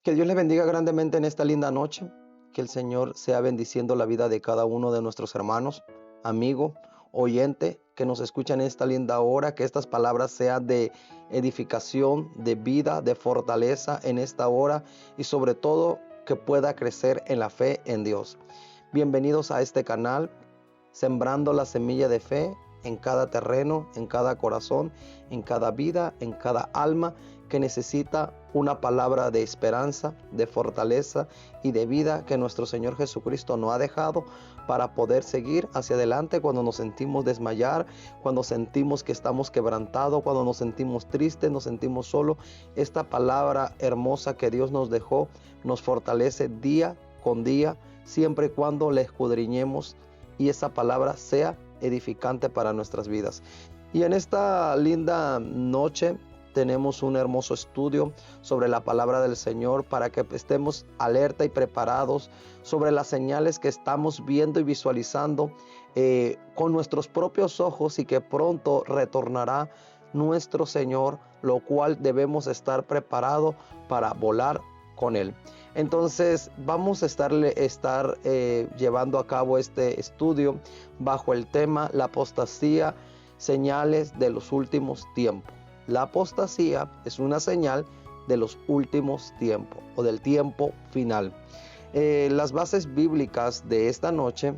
Que Dios les bendiga grandemente en esta linda noche. Que el Señor sea bendiciendo la vida de cada uno de nuestros hermanos, amigo, oyente, que nos escuchan en esta linda hora. Que estas palabras sean de edificación, de vida, de fortaleza en esta hora y sobre todo que pueda crecer en la fe en Dios. Bienvenidos a este canal, sembrando la semilla de fe en cada terreno, en cada corazón, en cada vida, en cada alma que necesita una palabra de esperanza, de fortaleza y de vida que nuestro Señor Jesucristo nos ha dejado para poder seguir hacia adelante cuando nos sentimos desmayar, cuando sentimos que estamos quebrantados, cuando nos sentimos tristes, nos sentimos solos. Esta palabra hermosa que Dios nos dejó nos fortalece día con día, siempre y cuando la escudriñemos y esa palabra sea edificante para nuestras vidas. Y en esta linda noche tenemos un hermoso estudio sobre la palabra del Señor para que estemos alerta y preparados sobre las señales que estamos viendo y visualizando con nuestros propios ojos y que pronto retornará nuestro Señor, lo cual debemos estar preparados para volar con Él. Entonces vamos a estar llevando a cabo este estudio bajo el tema la apostasía, señales de los últimos tiempos. La apostasía es una señal de los últimos tiempos o del tiempo final. Las bases bíblicas de esta noche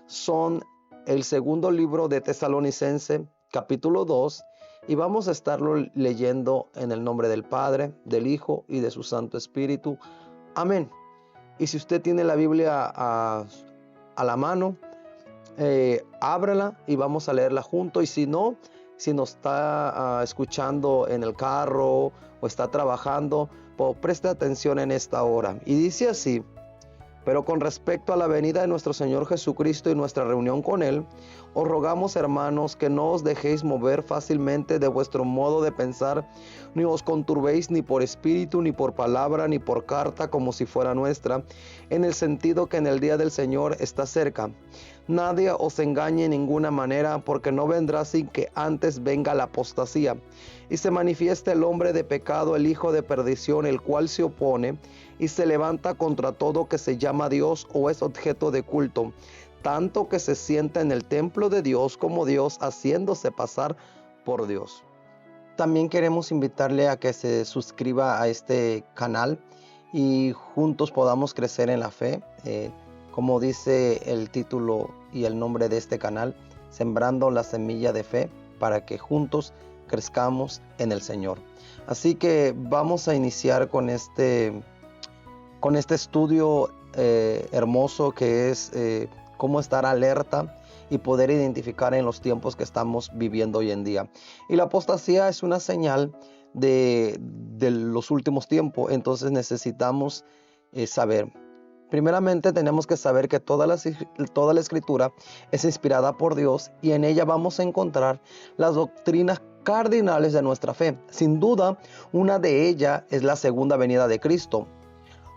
son el segundo libro de Tesalonicenses, capítulo 2, y vamos a estarlo leyendo en el nombre del Padre, del Hijo y de su Santo Espíritu. Amén. Y si usted tiene la Biblia a la mano, ábrala y vamos a leerla juntos. Y si no, si nos está escuchando en el carro o está trabajando, pues preste atención en esta hora. Y dice así: pero con respecto a la venida de nuestro Señor Jesucristo y nuestra reunión con Él, os rogamos, hermanos, que no os dejéis mover fácilmente de vuestro modo de pensar, ni os conturbéis ni por espíritu, ni por palabra, ni por carta, como si fuera nuestra, en el sentido que en el día del Señor está cerca. Nadie os engañe en ninguna manera, porque no vendrá sin que antes venga la apostasía, y se manifieste el hombre de pecado, el hijo de perdición, el cual se opone y se levanta contra todo que se llama Dios o es objeto de culto, tanto que se sienta en el templo de Dios como Dios, haciéndose pasar por Dios. También queremos invitarle a que se suscriba a este canal y juntos podamos crecer en la fe. Como dice el título y el nombre de este canal, sembrando la semilla de fe para que juntos crezcamos en el Señor. Así que vamos a iniciar con este estudio hermoso que es cómo estar alerta y poder identificar en los tiempos que estamos viviendo hoy en día. Y la apostasía es una señal de los últimos tiempos, entonces necesitamos saber. Primeramente tenemos que saber que toda la escritura es inspirada por Dios y en ella vamos a encontrar las doctrinas cardinales de nuestra fe. Sin duda, una de ellas es la segunda venida de Cristo.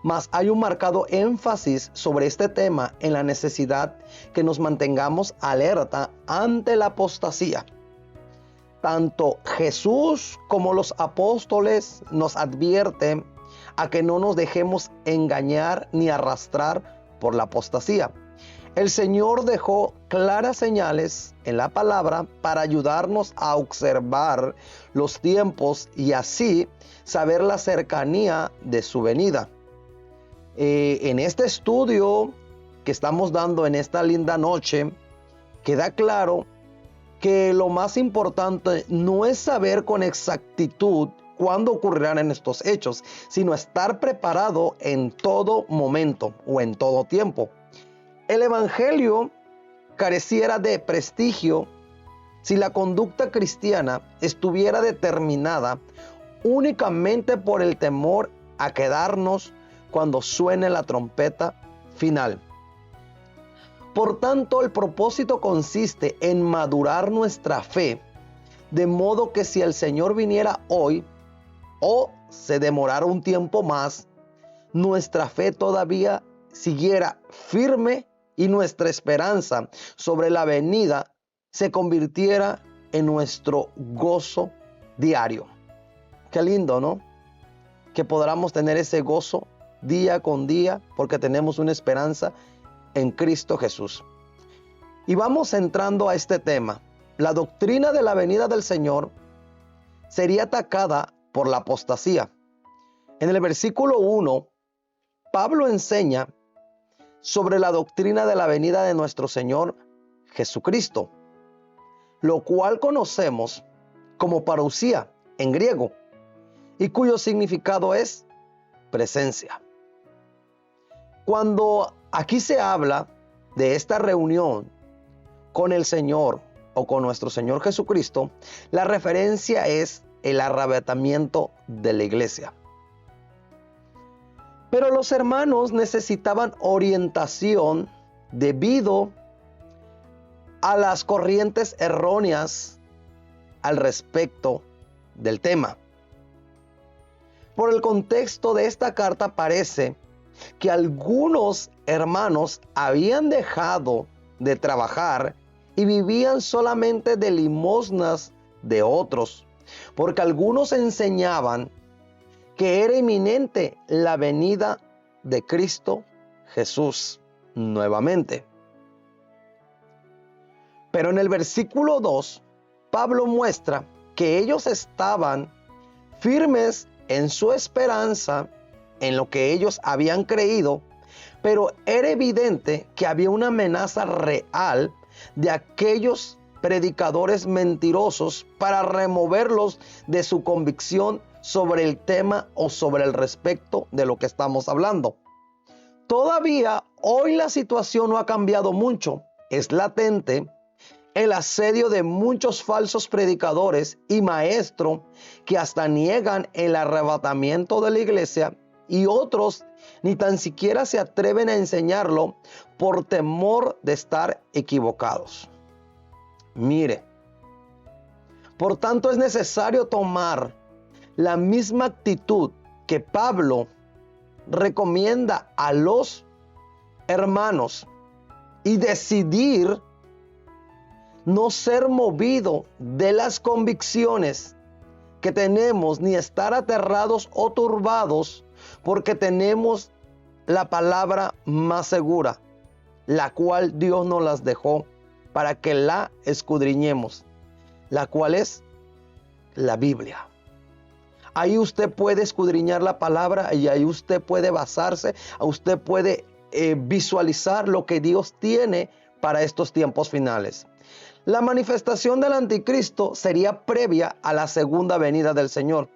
Mas hay un marcado énfasis sobre este tema en la necesidad que nos mantengamos alerta ante la apostasía. Tanto Jesús como los apóstoles nos advierten a que no nos dejemos engañar ni arrastrar por la apostasía. El Señor dejó claras señales en la palabra para ayudarnos a observar los tiempos y así saber la cercanía de su venida. En este estudio que estamos dando en esta linda noche, queda claro que lo más importante no es saber con exactitud cuándo ocurrirán en estos hechos, sino estar preparado en todo momento o en todo tiempo. El evangelio careciera de prestigio si la conducta cristiana estuviera determinada únicamente por el temor a quedarnos cuando suene la trompeta final. Por tanto, el propósito consiste en madurar nuestra fe, de modo que si el Señor viniera hoy o se demorara un tiempo más, nuestra fe todavía siguiera firme y nuestra esperanza sobre la venida se convirtiera en nuestro gozo diario. Qué lindo, ¿no? Que podamos tener ese gozo día con día porque tenemos una esperanza en Cristo Jesús. Y vamos entrando a este tema. La doctrina de la venida del Señor sería atacada por la apostasía. En el versículo 1, Pablo enseña sobre la doctrina de la venida de nuestro Señor Jesucristo, lo cual conocemos como parousia en griego, y cuyo significado es presencia. Cuando aquí se habla de esta reunión con el Señor o con nuestro Señor Jesucristo, la referencia es el arrebatamiento de la iglesia. Pero los hermanos necesitaban orientación debido a las corrientes erróneas al respecto del tema. Por el contexto de esta carta parece que algunos hermanos habían dejado de trabajar y vivían solamente de limosnas de otros, porque algunos enseñaban que era inminente la venida de Cristo Jesús nuevamente. Pero en el versículo 2, Pablo muestra que ellos estaban firmes en su esperanza, en lo que ellos habían creído, pero era evidente que había una amenaza real de aquellos predicadores mentirosos para removerlos de su convicción sobre el tema o sobre el respecto de lo que estamos hablando. Todavía hoy la situación no ha cambiado mucho. Es latente el asedio de muchos falsos predicadores y maestros que hasta niegan el arrebatamiento de la iglesia, y otros ni tan siquiera se atreven a enseñarlo por temor de estar equivocados. Mire, por tanto es necesario tomar la misma actitud que Pablo recomienda a los hermanos y decidir no ser movido de las convicciones que tenemos, ni estar aterrados o turbados, porque tenemos la palabra más segura, la cual Dios nos las dejó para que la escudriñemos, la cual es la Biblia. Ahí usted puede escudriñar la palabra y ahí usted puede basarse, usted puede visualizar lo que Dios tiene para estos tiempos finales. La manifestación del anticristo sería previa a la segunda venida del Señor.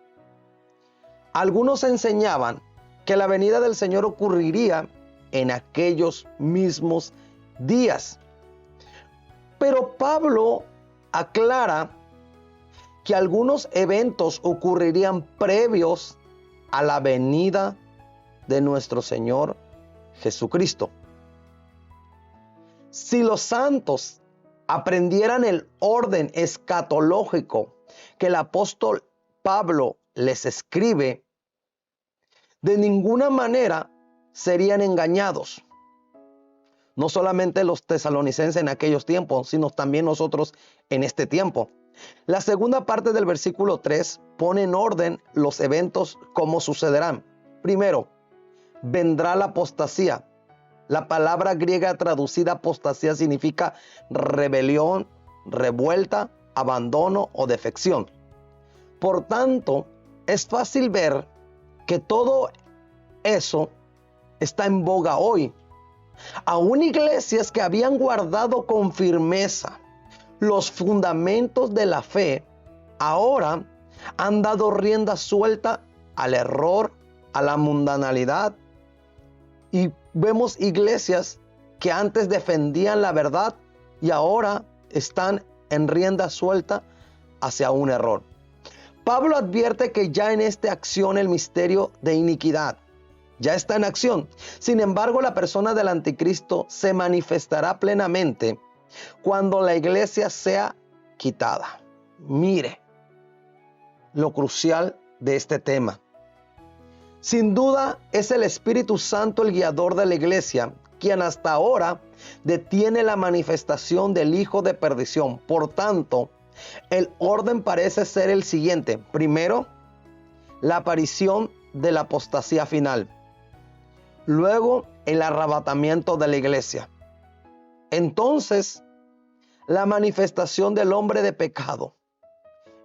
Algunos enseñaban que la venida del Señor ocurriría en aquellos mismos días. Pero Pablo aclara que algunos eventos ocurrirían previos a la venida de nuestro Señor Jesucristo. Si los santos aprendieran el orden escatológico que el apóstol Pablo les escribe, de ninguna manera serían engañados. No solamente los tesalonicenses en aquellos tiempos, sino también nosotros en este tiempo. La segunda parte del versículo 3 pone en orden los eventos como sucederán. Primero, vendrá la apostasía. La palabra griega traducida apostasía significa rebelión, revuelta, abandono o defección. Por tanto, es fácil ver que todo eso está en boga hoy. Aún iglesias que habían guardado con firmeza los fundamentos de la fe, ahora han dado rienda suelta al error, a la mundanalidad. Y vemos iglesias que antes defendían la verdad y ahora están en rienda suelta hacia un error. Pablo advierte que ya en esta acción el misterio de iniquidad ya está en acción. Sin embargo, la persona del anticristo se manifestará plenamente cuando la iglesia sea quitada. Mire lo crucial de este tema. Sin duda es el Espíritu Santo el guiador de la iglesia, quien hasta ahora detiene la manifestación del hijo de perdición. Por tanto, el orden parece ser el siguiente. Primero, la aparición de la apostasía final. luego el arrebatamiento de la iglesia. Entonces, la manifestación del hombre de pecado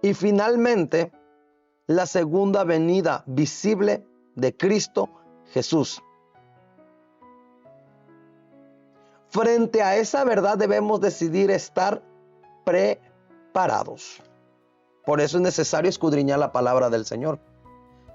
y finalmente la segunda venida visible de Cristo Jesús. Frente a esa verdad debemos decidir estar preparados. Por eso es necesario escudriñar la palabra del Señor,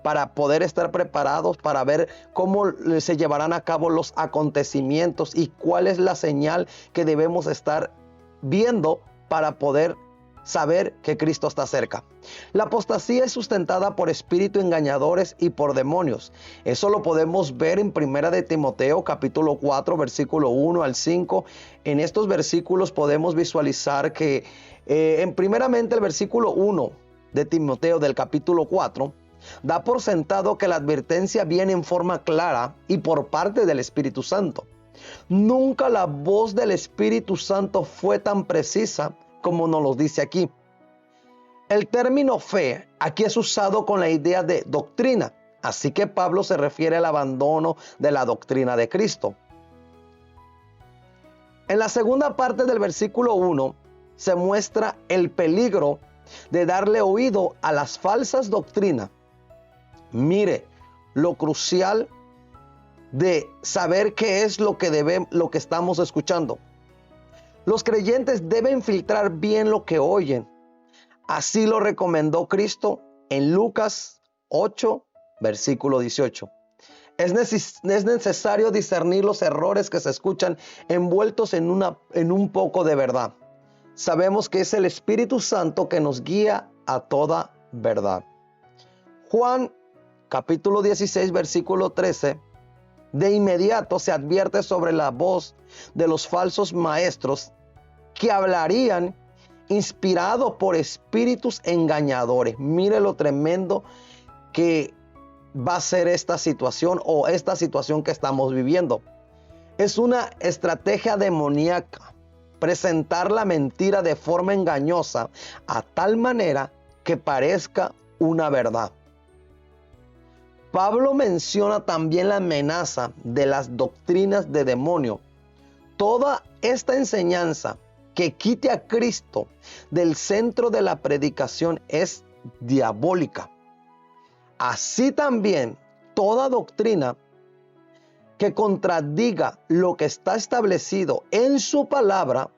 para poder estar preparados, para ver cómo se llevarán a cabo los acontecimientos y cuál es la señal que debemos estar viendo para poder saber que Cristo está cerca. La apostasía es sustentada por espíritus engañadores y por demonios. Eso lo podemos ver en 1 de Timoteo capítulo 4 versículo 1 al 5. En estos versículos podemos visualizar que primeramente el versículo 1 de Timoteo del capítulo 4 da por sentado que la advertencia viene en forma clara y por parte del Espíritu Santo. Nunca la voz del Espíritu Santo fue tan precisa como nos lo dice aquí. El término fe aquí es usado con la idea de doctrina, así que Pablo se refiere al abandono de la doctrina de Cristo. En la segunda parte del versículo 1 se muestra el peligro de darle oído a las falsas doctrinas. Mire lo crucial de saber qué es lo que estamos escuchando. Los creyentes deben filtrar bien lo que oyen. Así lo recomendó Cristo en Lucas 8, versículo 18. Es necesario discernir los errores que se escuchan envueltos en un poco de verdad. Sabemos que es el Espíritu Santo que nos guía a toda verdad. Juan capítulo 16, versículo 13. De inmediato se advierte sobre la voz de los falsos maestros que hablarían inspirados por espíritus engañadores. Mire lo tremendo que va a ser esta situación o esta situación que estamos viviendo. Es una estrategia demoníaca presentar la mentira de forma engañosa a tal manera que parezca una verdad. Pablo menciona también la amenaza de las doctrinas de demonio. Toda esta enseñanza que quite a Cristo del centro de la predicación es diabólica. Así también toda doctrina que contradiga lo que está establecido en su palabra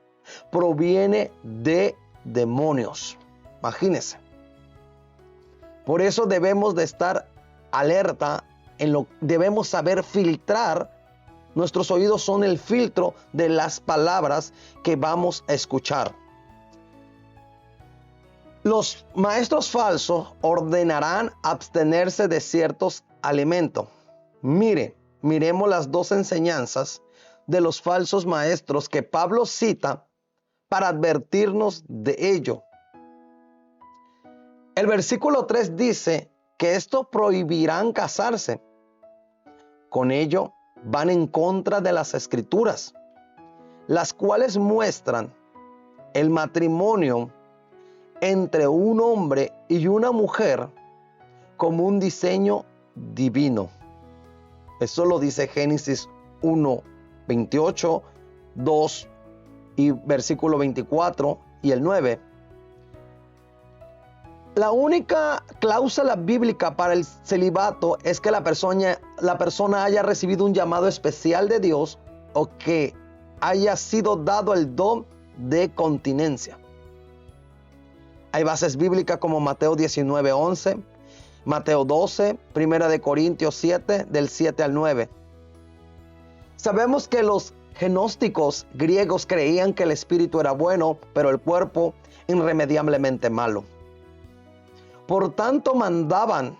proviene de demonios. Imagínense. Por eso debemos de estar alerta, debemos saber filtrar. Nuestros oídos son el filtro de las palabras que vamos a escuchar. Los maestros falsos ordenarán abstenerse de ciertos alimentos. Miremos las dos enseñanzas de los falsos maestros que Pablo cita para advertirnos de ello. El versículo 3 dice que estos prohibirán casarse. Con ello van en contra de las Escrituras, las cuales muestran el matrimonio entre un hombre y una mujer como un diseño divino. Eso lo dice Génesis 1, 28, 2 y versículo 24 y el 9. La única cláusula bíblica para el celibato es que la persona haya recibido un llamado especial de Dios o que haya sido dado el don de continencia. Hay bases bíblicas como Mateo 19, 11, Mateo 12, 1 de Corintios 7, del 7 al 9. Sabemos que los gnósticos griegos creían que el espíritu era bueno, pero el cuerpo irremediablemente malo. Por tanto, mandaban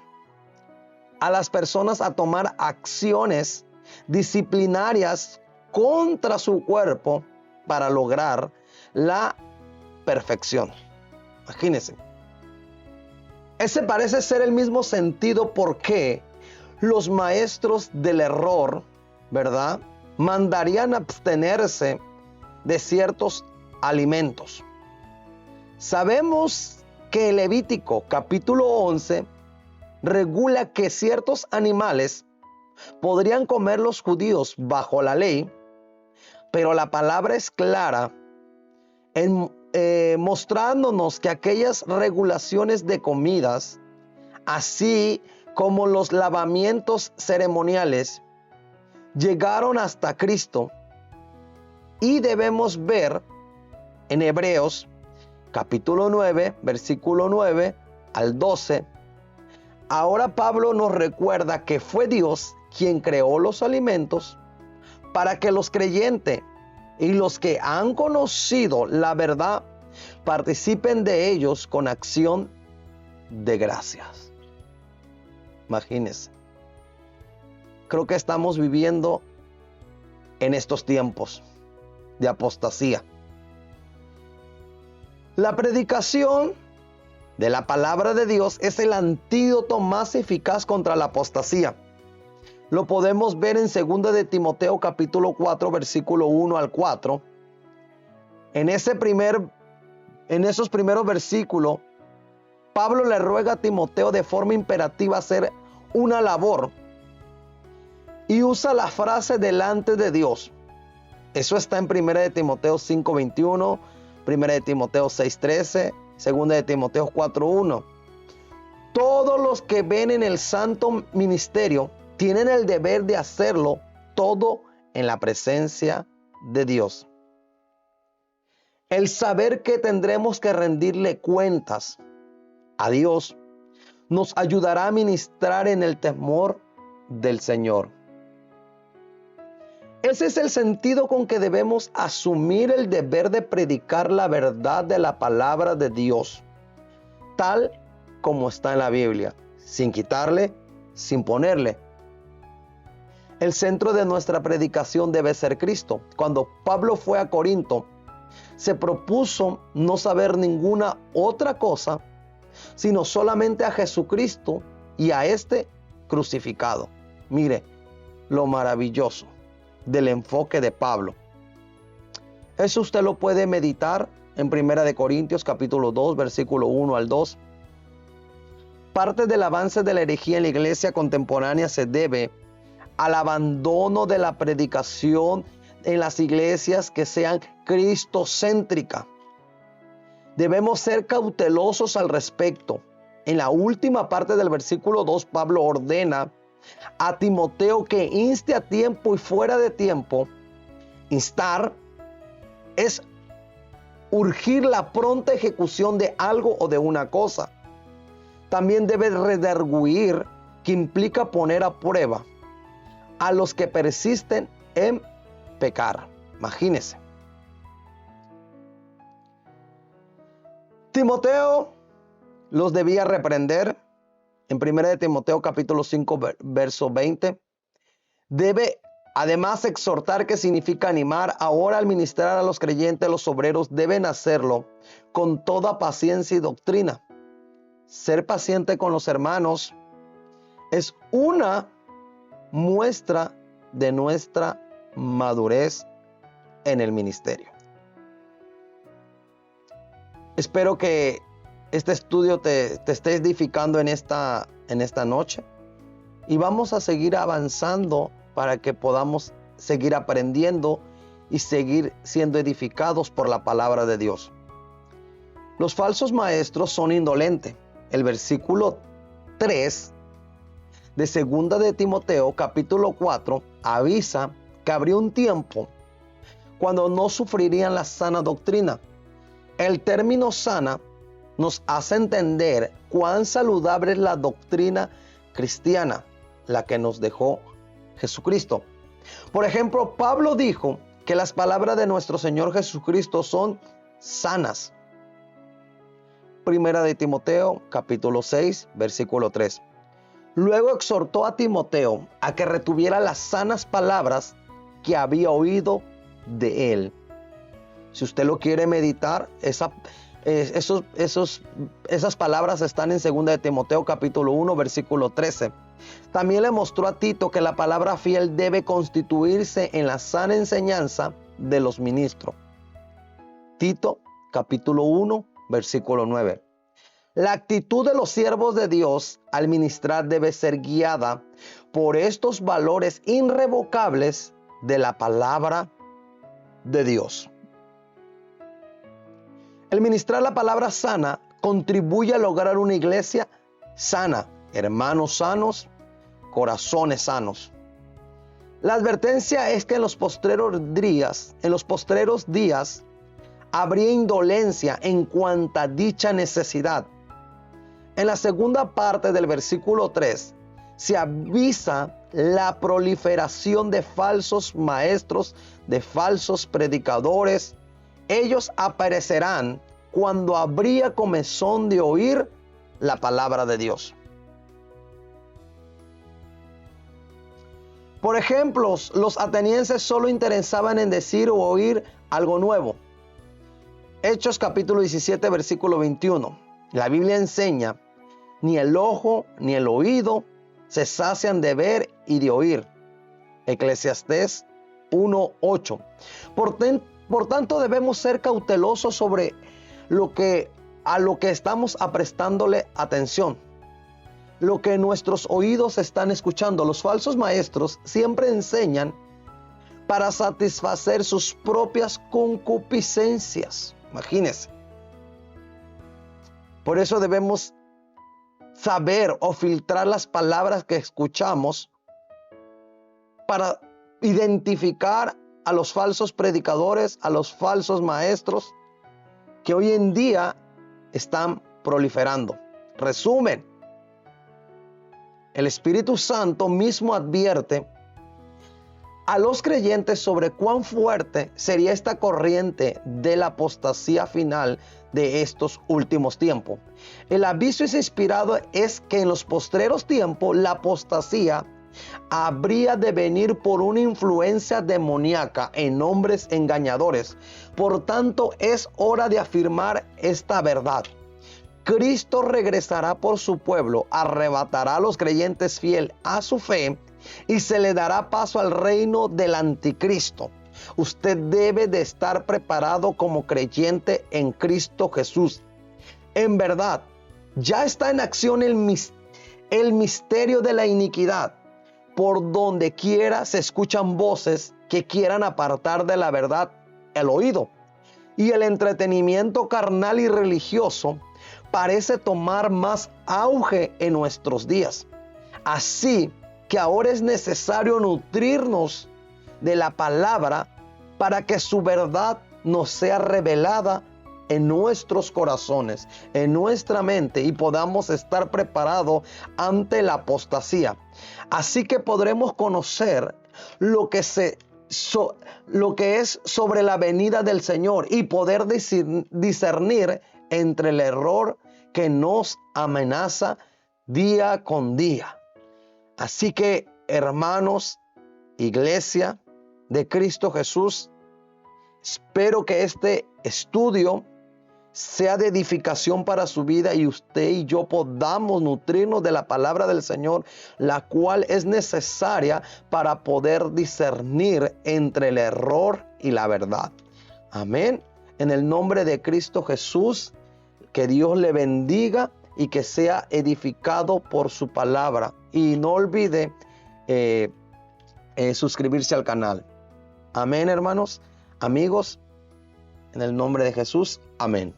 a las personas a tomar acciones disciplinarias contra su cuerpo para lograr la perfección. Imagínense. Ese parece ser el mismo sentido porque los maestros del error, ¿verdad?, mandarían abstenerse de ciertos alimentos. Sabemos que el Levítico capítulo 11 regula que ciertos animales podrían comer los judíos bajo la ley, pero la palabra es clara en mostrándonos que aquellas regulaciones de comidas, así como los lavamientos ceremoniales, llegaron hasta Cristo. Y debemos ver en Hebreos capítulo 9, versículo 9 al 12. Ahora Pablo nos recuerda que fue Dios quien creó los alimentos para que los creyentes y los que han conocido la verdad participen de ellos con acción de gracias. Imagínense. Creo que estamos viviendo en estos tiempos de apostasía. La predicación de la palabra de Dios es el antídoto más eficaz contra la apostasía. Lo podemos ver en 2 de Timoteo capítulo 4 versículo 1 al 4. En esos primeros versículos, Pablo le ruega a Timoteo de forma imperativa hacer una labor y usa la frase delante de Dios. Eso está en 1 de Timoteo 5:21, 1 de Timoteo 6:13, 2 de Timoteo 4:1. Todos los que ven en el santo ministerio tienen el deber de hacerlo todo en la presencia de Dios. El saber que tendremos que rendirle cuentas a Dios nos ayudará a ministrar en el temor del Señor. Ese es el sentido con que debemos asumir el deber de predicar la verdad de la palabra de Dios, tal como está en la Biblia, sin quitarle, sin ponerle. El centro de nuestra predicación debe ser Cristo. Cuando Pablo fue a Corinto, se propuso no saber ninguna otra cosa, sino solamente a Jesucristo y a este crucificado. Mire lo maravilloso del enfoque de Pablo. Eso usted lo puede meditar en 1 de Corintios capítulo 2, versículo 1 al 2. Parte del avance de la herejía en la iglesia contemporánea se debe al abandono de la predicación en las iglesias que sean cristocéntricas. Debemos ser cautelosos al respecto. En la última parte del versículo 2, Pablo ordena a Timoteo que inste a tiempo y fuera de tiempo. Instar es urgir la pronta ejecución de algo o de una cosa. También debe redarguir, que implica poner a prueba a los que persisten en pecar. Imagínense. Timoteo los debía reprender. En 1 de Timoteo capítulo 5 verso 20. Debe además exhortar, que significa animar. Ahora, al ministrar a los creyentes, los obreros deben hacerlo con toda paciencia y doctrina. Ser paciente con los hermanos es una muestra de nuestra madurez en el ministerio. Espero que este estudio te esté edificando en esta noche, y vamos a seguir avanzando para que podamos seguir aprendiendo y seguir siendo edificados por la palabra de Dios. Los falsos maestros son indolentes. El versículo 3 de 2 de Timoteo capítulo 4 avisa que habría un tiempo cuando no sufrirían la sana doctrina. El término sana nos hace entender cuán saludable es la doctrina cristiana, la que nos dejó Jesucristo. Por ejemplo, Pablo dijo que las palabras de nuestro Señor Jesucristo son sanas. Primera de Timoteo, capítulo 6, versículo 3. Luego exhortó a Timoteo a que retuviera las sanas palabras que había oído de él. Si usted lo quiere meditar, esas palabras están en 2 de Timoteo, capítulo 1, versículo 13. También le mostró a Tito que la palabra fiel debe constituirse en la sana enseñanza de los ministros. Tito, capítulo 1, versículo 9. La actitud de los siervos de Dios al ministrar debe ser guiada por estos valores irrevocables de la palabra de Dios. El ministrar la palabra sana contribuye a lograr una iglesia sana, hermanos sanos, corazones sanos. La advertencia es que en los postreros días habría indolencia en cuanta dicha necesidad. En la segunda parte del versículo 3 se avisa la proliferación de falsos maestros, de falsos predicadores. Ellos aparecerán cuando habría comezón de oír la palabra de Dios. Por ejemplo, los atenienses solo interesaban en decir o oír algo nuevo. Hechos capítulo 17, versículo 21. La Biblia enseña: ni el ojo ni el oído se sacian de ver y de oír. Eclesiastés 1:8. Por tanto, debemos ser cautelosos sobre a lo que estamos prestándole atención, lo que nuestros oídos están escuchando. Los falsos maestros siempre enseñan para satisfacer sus propias concupiscencias. Imagínense. Por eso debemos saber o filtrar las palabras que escuchamos para identificar a los falsos predicadores, a los falsos maestros que hoy en día están proliferando. Resumen: el Espíritu Santo mismo advierte a los creyentes sobre cuán fuerte sería esta corriente de la apostasía final de estos últimos tiempos. El aviso es inspirado es que en los postreros tiempos la apostasía habría de venir por una influencia demoníaca en hombres engañadores. Por tanto, es hora de afirmar esta verdad. Cristo regresará por su pueblo, arrebatará a los creyentes fieles a su fe y se le dará paso al reino del anticristo. Usted debe de estar preparado como creyente en Cristo Jesús. En verdad, ya está en acción el misterio de la iniquidad. Por donde quiera se escuchan voces que quieran apartar de la verdad el oído. Y el entretenimiento carnal y religioso parece tomar más auge en nuestros días. Así que ahora es necesario nutrirnos de la palabra para que su verdad nos sea revelada en nuestros corazones, en nuestra mente, y podamos estar preparados ante la apostasía. Así que podremos conocer lo que es sobre la venida del Señor y poder discernir entre el error que nos amenaza día con día. Así que, hermanos, iglesia de Cristo Jesús, espero que este estudio sea de edificación para su vida y usted y yo podamos nutrirnos de la palabra del Señor, la cual es necesaria para poder discernir entre el error y la verdad. Amén. En el nombre de Cristo Jesús, que Dios le bendiga y que sea edificado por su palabra. Y no olvide suscribirse al canal. Amén, hermanos, amigos, en el nombre de Jesús. Amén.